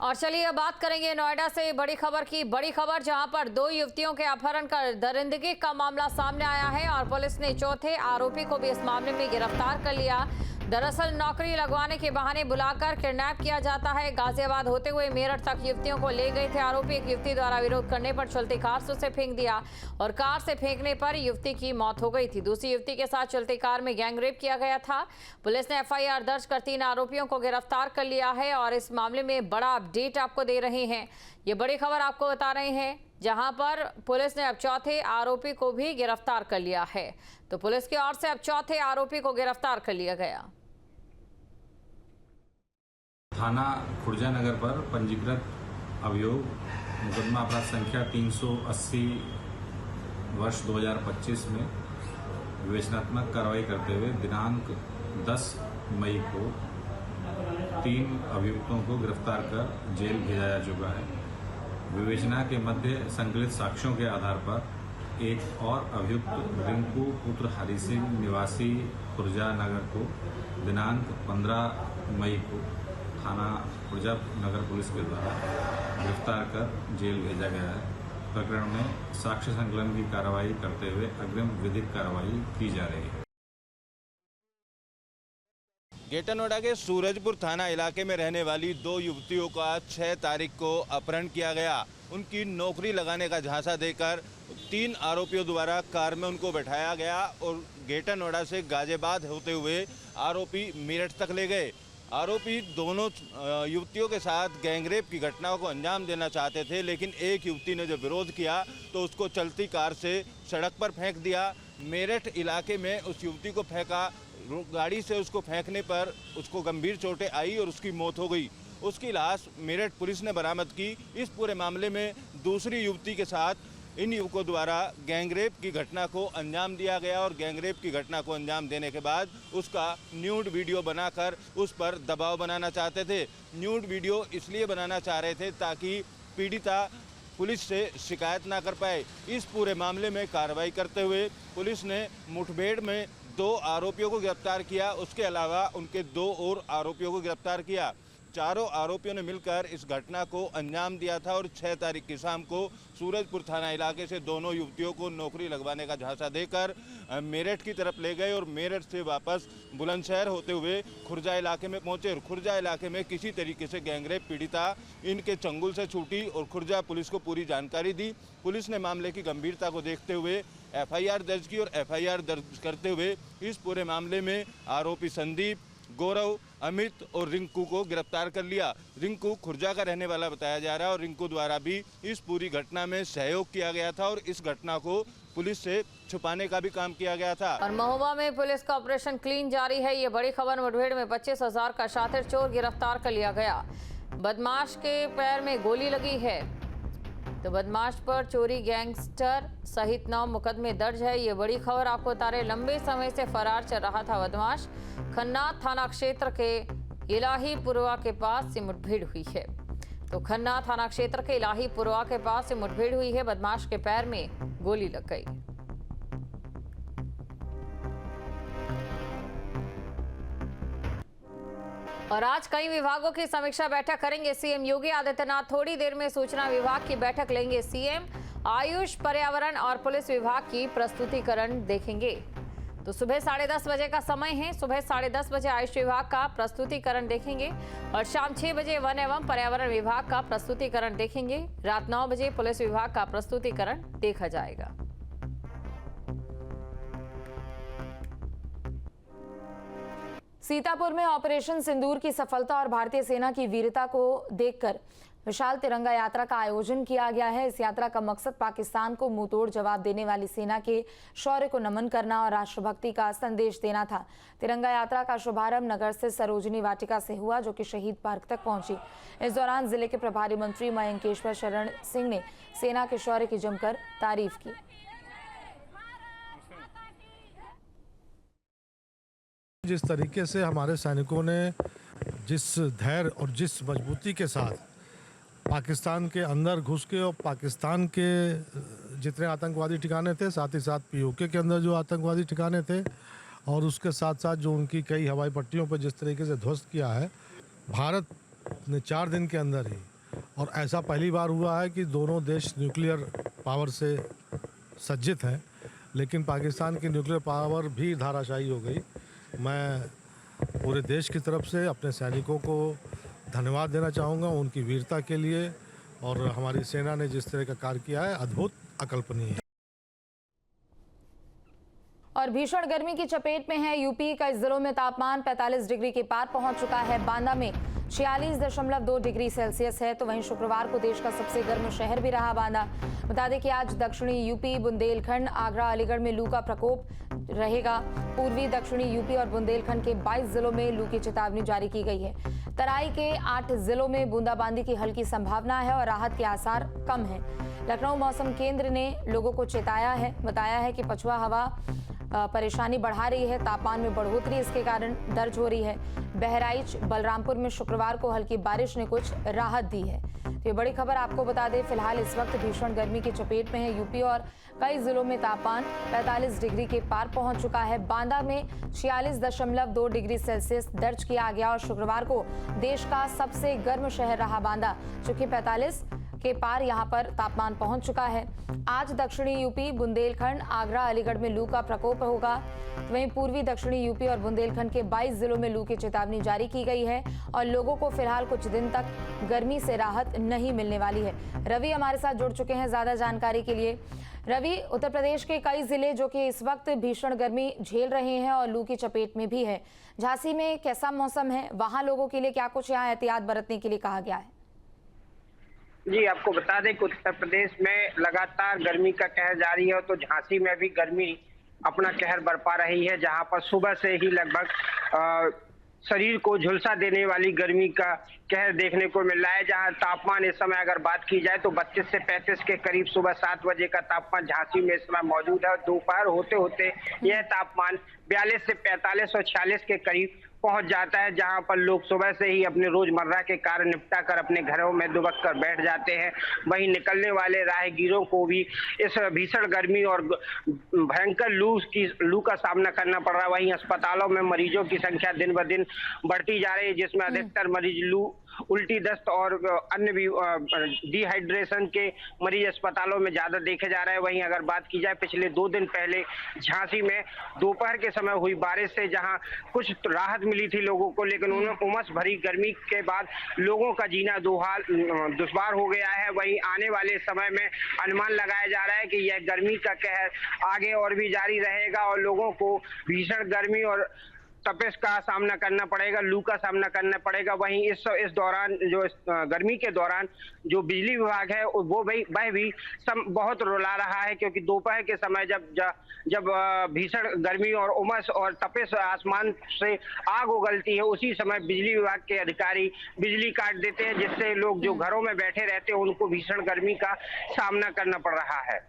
और चलिए अब बात करेंगे नोएडा से बड़ी खबर जहां पर दो युवतियों के अपहरण कर दरिंदगी का मामला सामने आया है और पुलिस ने चौथे आरोपी को भी इस मामले में गिरफ्तार कर लिया। दरअसल नौकरी लगवाने के बहाने बुलाकर किडनैप किया जाता है। गाजियाबाद होते हुए मेरठ तक युवतियों को ले गए थे आरोपी। एक युवती द्वारा विरोध करने पर चलती कार से उसे फेंक दिया और कार से फेंकने पर युवती की मौत हो गई थी। दूसरी युवती के साथ चलती कार में गैंगरेप किया गया था। पुलिस ने एफआईआर दर्ज कर 3 आरोपियों को गिरफ्तार कर लिया है और इस मामले में बड़ा अपडेट आपको दे रहे हैं। ये बड़ी खबर आपको बता रहे हैं जहां पर पुलिस ने अब चौथे आरोपी को भी गिरफ्तार कर लिया है। तो पुलिस की ओर से अब चौथे आरोपी को गिरफ्तार कर लिया गया। थाना खुर्जा नगर पर पंजीकृत अभियोग मुकदमा अपराध संख्या 380 वर्ष 2025 में विवेचनात्मक कार्रवाई करते हुए दिनांक 10 मई को 3 अभियुक्तों को गिरफ्तार कर जेल भेजा जा चुका है। विवेचना के मध्य संकलित साक्ष्यों के आधार पर एक और अभियुक्त रिंकू पुत्र हरि सिंह निवासी खुर्जा नगर को दिनांक 15 मई को थाना खुर्जा नगर पुलिस के द्वारा गिरफ्तार कर जेल भेजा गया है। प्रकरण में साक्ष्य संकलन की कार्रवाई करते हुए अग्रिम विधिक कार्रवाई की जा रही है। ग्रेटर नोएडा के सूरजपुर थाना इलाके में रहने वाली 2 युवतियों का 6 तारीख को अपहरण किया गया। उनकी नौकरी लगाने का झांसा देकर 3 आरोपियों द्वारा कार में उनको बैठाया गया और ग्रेटर नोएडा से गाजियाबाद होते हुए आरोपी मेरठ तक ले गए। आरोपी दोनों युवतियों के साथ गैंगरेप की घटनाओं को अंजाम देना चाहते थे, लेकिन एक युवती ने जब विरोध किया तो उसको चलती कार से सड़क पर फेंक दिया। मेरठ इलाके में उस युवती को फेंका, गाड़ी से उसको फेंकने पर उसको गंभीर चोटें आई और उसकी मौत हो गई। उसकी लाश मेरठ पुलिस ने बरामद की। इस पूरे मामले में दूसरी युवती के साथ इन युवकों द्वारा गैंगरेप की घटना को अंजाम दिया गया और गैंगरेप की घटना को अंजाम देने के बाद उसका न्यूड वीडियो बनाकर उस पर दबाव बनाना चाहते थे। न्यूड वीडियो इसलिए बनाना चाह रहे थे ताकि पीड़िता पुलिस से शिकायत ना कर पाए। इस पूरे मामले में कार्रवाई करते हुए पुलिस ने मुठभेड़ में 2 आरोपियों को गिरफ्तार किया। उसके अलावा उनके 2 और आरोपियों को गिरफ्तार किया। चारों आरोपियों ने मिलकर इस घटना को अंजाम दिया था और 6 तारीख की शाम को सूरजपुर थाना इलाके से दोनों युवतियों को नौकरी लगवाने का झांसा देकर मेरठ की तरफ ले गए और मेरठ से वापस बुलंदशहर होते हुए खुर्जा इलाके में पहुंचे और खुर्जा इलाके में किसी तरीके से गैंगरेप पीड़िता इनके चंगुल से छूटी और खुर्जा पुलिस को पूरी जानकारी दी। पुलिस ने मामले की गंभीरता को देखते हुए एफआईआर दर्ज की और एफआईआर दर्ज करते हुए इस पूरे मामले में आरोपी संदीप, गौरव, अमित और रिंकू को गिरफ्तार कर लिया। रिंकू खुर्जा का रहने वाला बताया जा रहा है और रिंकू द्वारा भी इस पूरी घटना में सहयोग किया गया था और इस घटना को पुलिस से छुपाने का भी काम किया गया था। और महोबा में पुलिस का ऑपरेशन क्लीन जारी है। ये बड़ी खबर। मुठभेड़ में 25,000 का शातिर चोर गिरफ्तार कर लिया गया। बदमाश के पैर में गोली लगी है। तो बदमाश पर चोरी, गैंगस्टर सहित 9 मुकदमे दर्ज है। ये बड़ी खबर आपको बता रहे। लंबे समय से फरार चल रहा था बदमाश। खन्ना थाना क्षेत्र के इलाहीपुरवा के पास से मुठभेड़ हुई है। तो खन्ना थाना क्षेत्र के इलाहीपुरवा के पास से मुठभेड़ हुई है। बदमाश के पैर में गोली लग गई। और आज कई विभागों की समीक्षा बैठक करेंगे सीएम योगी आदित्यनाथ। थोड़ी देर में सूचना विभाग की बैठक लेंगे सीएम। आयुष, पर्यावरण और पुलिस विभाग की प्रस्तुतिकरण देखेंगे। तो सुबह 10:30 बजे का समय है। सुबह 10:30 बजे आयुष विभाग का प्रस्तुतिकरण देखेंगे और शाम 6 बजे वन एवं पर्यावरण विभाग का प्रस्तुतिकरण देखेंगे। रात 9 बजे पुलिस विभाग का प्रस्तुतिकरण देखा जाएगा। सीतापुर में ऑपरेशन सिंदूर की सफलता और भारतीय सेना की वीरता को देखकर विशाल तिरंगा यात्रा का आयोजन किया गया है। इस यात्रा का मकसद पाकिस्तान को मुंहतोड़ जवाब देने वाली सेना के शौर्य को नमन करना और राष्ट्रभक्ति का संदेश देना था। तिरंगा यात्रा का शुभारंभ नगर स्थित सरोजनी वाटिका से हुआ, जो कि शहीद पार्क तक पहुंची। इस दौरान जिले के प्रभारी मंत्री मयंकेश्वर शरण सिंह ने सेना के शौर्य की जमकर तारीफ की। जिस तरीके से हमारे सैनिकों ने जिस धैर्य और जिस मजबूती के साथ पाकिस्तान के अंदर घुस के और पाकिस्तान के जितने आतंकवादी ठिकाने थे, साथ ही साथ पीओके के अंदर जो आतंकवादी ठिकाने थे और उसके साथ साथ जो उनकी कई हवाई पट्टियों पर जिस तरीके से ध्वस्त किया है, भारत ने 4 दिन के अंदर ही, और ऐसा पहली बार हुआ है कि दोनों देश न्यूक्लियर पावर से सज्जित हैं, लेकिन पाकिस्तान की न्यूक्लियर पावर भी धाराशायी हो गई। मैं पूरे देश की तरफ से अपने सैनिकों को धन्यवाद देना चाहूँगा उनकी वीरता के लिए, और हमारी सेना ने जिस तरह का कार्य किया है अद्भुत, अकल्पनीय है। और भीषण गर्मी की चपेट में है यूपी। कई जिलों में तापमान 45 डिग्री के पार पहुंच चुका है। बांदा में 46.2 डिग्री सेल्सियस है, तो वहीं शुक्रवार को देश का सबसे गर्म शहर भी रहा बांदा। बता दें कि आज दक्षिणी यूपी, बुंदेलखंड, आगरा, अलीगढ़ में लू का प्रकोप रहेगा। पूर्वी दक्षिणी यूपी और बुंदेलखंड के 22 जिलों में लू की चेतावनी जारी की गई है। तराई के 8 जिलों में बूंदाबांदी की हल्की संभावना है और राहत के आसार कम है। लखनऊ मौसम केंद्र ने लोगों को चेताया है, बताया है कि पछुआ हवा परेशानी बढ़ा रही है। तापमान में बढ़ोतरी इसके कारण दर्ज हो रही है। बहराइच, बलरामपुर में शुक्रवार को हल्की बारिश ने कुछ राहत दी है। तो ये बड़ी खबर आपको बता दें, फिलहाल इस वक्त भीषण गर्मी की चपेट में है यूपी और कई जिलों में तापमान 45 डिग्री के पार पहुंच चुका है। बांदा में 46.2 डिग्री सेल्सियस दर्ज किया गया और शुक्रवार को देश का सबसे गर्म शहर रहा बांदा, चूंकि 45 के पार यहां पर तापमान पहुंच चुका है। आज दक्षिणी यूपी, बुंदेलखंड, आगरा, अलीगढ़ में लू का प्रकोप होगा। वहीं पूर्वी दक्षिणी यूपी और बुंदेलखंड के 22 जिलों में लू की चेतावनी जारी की गई है और लोगों को फिलहाल कुछ दिन तक गर्मी से राहत नहीं मिलने वाली है। रवि हमारे साथ जुड़ चुके हैं ज्यादा जानकारी के लिए। रवि, उत्तर प्रदेश के कई जिले जो कि इस वक्त भीषण गर्मी झेल रहे हैं और लू की चपेट में भी है, झांसी में कैसा मौसम है? वहां लोगों के लिए क्या कुछ यहाँ एहतियात बरतने के लिए कहा गया है? जी, आपको बता दें कि उत्तर प्रदेश में लगातार गर्मी का कहर जारी है, तो झांसी में भी गर्मी अपना कहर बरपा रही है, जहां पर सुबह से ही लगभग शरीर को झुलसा देने वाली गर्मी का कहर देखने को मिल रहा है। जहां तापमान इस समय अगर बात की जाए तो 32 से 35 के करीब सुबह 7 बजे का तापमान झांसी में इस समय मौजूद है। दोपहर होते होते यह तापमान 42 से 45 और 46 के करीब पहुंच जाता है, जहां पर लोग सुबह से ही अपने रोजमर्रा के कार्य निपटा कर अपने घरों में दुबक कर बैठ जाते हैं। वहीं निकलने वाले राहगीरों को भी इस भीषण गर्मी और भयंकर लू का सामना करना पड़ रहा है। वहीं अस्पतालों में मरीजों की संख्या दिन ब दिन बढ़ती जा रही है, जिसमें अधिकतर मरीज लू, उल्टी, दस्त और अन्य भी डिहाइड्रेशन के मरीज अस्पतालों में ज्यादा देखे जा रहे हैं। वहीं अगर बात की जाए पिछले 2 दिन पहले झांसी में दोपहर के समय हुई बारिश से जहां कुछ राहत मिली थी लोगों को, लेकिन उमस भरी गर्मी के बाद लोगों का जीना दुश्वार हो गया है। वहीं आने वाले समय में अनुमान लगाया जा रहा है कि यह गर्मी का कहर आगे और भी जारी रहेगा और लोगों को भीषण गर्मी और तपिश का सामना करना पड़ेगा, लू का सामना करना पड़ेगा। वहीं इस दौरान जो गर्मी के दौरान जो बिजली विभाग है वह भी बहुत रुला रहा है, क्योंकि दोपहर के समय जब भीषण गर्मी और उमस और तपिश आसमान से आग उगलती है, उसी समय बिजली विभाग के अधिकारी बिजली काट देते हैं, जिससे लोग जो घरों में बैठे रहते हैं उनको भीषण गर्मी का सामना करना पड़ रहा है।